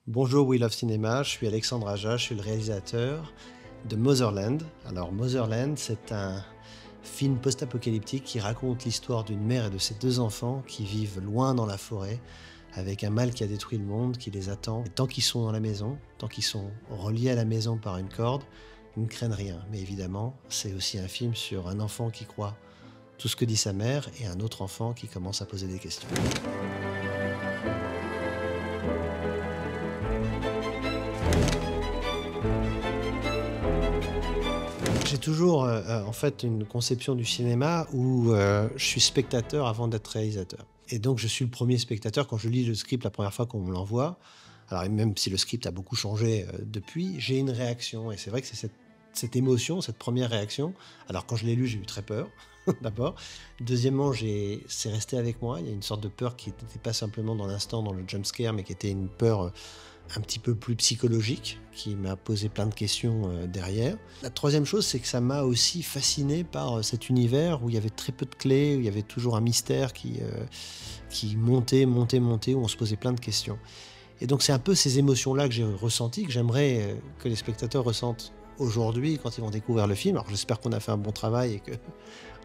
Bonjour We Love Cinéma, je suis Alexandre Aja, je suis le réalisateur de Motherland. Alors Motherland, c'est un film post-apocalyptique qui raconte l'histoire d'une mère et de ses deux enfants qui vivent loin dans la forêt avec un mal qui a détruit le monde, qui les attend. Et tant qu'ils sont dans la maison, tant qu'ils sont reliés à la maison par une corde, ils ne craignent rien. Mais évidemment, c'est aussi un film sur un enfant qui croit tout ce que dit sa mère et un autre enfant qui commence à poser des questions. J'ai toujours en fait une conception du cinéma où je suis spectateur avant d'être réalisateur. Et donc je suis le premier spectateur quand je lis le script la première fois qu'on me l'envoie. Alors même si le script a beaucoup changé depuis, j'ai une réaction. Et c'est vrai que c'est cette émotion, cette première réaction. Alors quand je l'ai lu, j'ai eu très peur, d'abord. Deuxièmement, c'est resté avec moi. Il y a une sorte de peur qui n'était pas simplement dans l'instant, dans le jump scare, mais qui était une peur un petit peu plus psychologique, qui m'a posé plein de questions derrière. La troisième chose, c'est que ça m'a aussi fasciné par cet univers où il y avait très peu de clés, où il y avait toujours un mystère qui montait, où on se posait plein de questions. Et donc c'est un peu ces émotions-là que j'ai ressenties, que j'aimerais que les spectateurs ressentent aujourd'hui quand ils vont découvrir le film. Alors j'espère qu'on a fait un bon travail et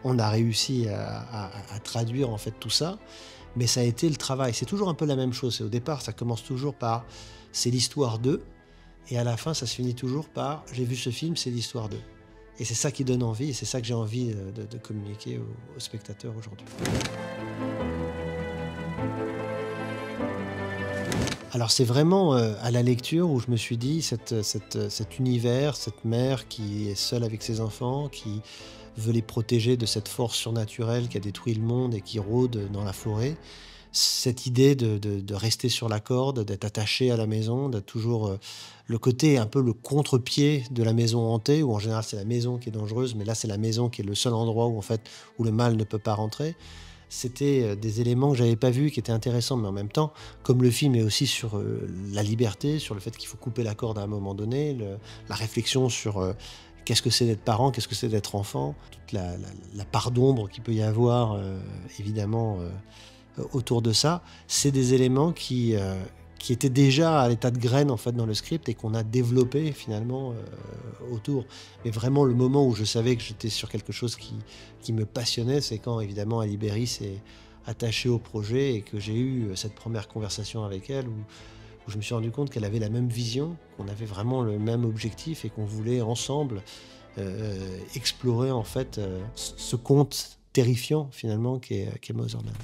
qu'on a réussi à traduire en fait tout ça. Mais ça a été le travail. C'est toujours un peu la même chose. Au départ, ça commence toujours par c'est l'histoire d'eux. Et à la fin, ça se finit toujours par j'ai vu ce film, c'est l'histoire d'eux. Et c'est ça qui donne envie et c'est ça que j'ai envie de communiquer aux spectateurs aujourd'hui. Alors c'est vraiment à la lecture où je me suis dit cet univers, cette mère qui est seule avec ses enfants, qui veut les protéger de cette force surnaturelle qui a détruit le monde et qui rôde dans la forêt. Cette idée de rester sur la corde, d'être attaché à la maison, d'être toujours le côté un peu le contre-pied de la maison hantée, où en général c'est la maison qui est dangereuse, mais là c'est la maison qui est le seul endroit où en fait où le mal ne peut pas rentrer. C'était des éléments que j'avais pas vus, qui étaient intéressants, mais en même temps, comme le film est aussi sur la liberté, sur le fait qu'il faut couper la corde à un moment donné, la réflexion sur qu'est-ce que c'est d'être parent, qu'est-ce que c'est d'être enfant, toute la part d'ombre qu'il peut y avoir, évidemment, autour de ça, c'est des éléments qui étaient déjà à l'état de graine en fait dans le script et qu'on a développé finalement autour. Mais vraiment le moment où je savais que j'étais sur quelque chose qui me passionnait, c'est quand évidemment Ali Berry s'est attachée au projet et que j'ai eu cette première conversation avec elle où je me suis rendu compte qu'elle avait la même vision, qu'on avait vraiment le même objectif et qu'on voulait ensemble explorer en fait ce conte terrifiant finalement qu'est Motherland.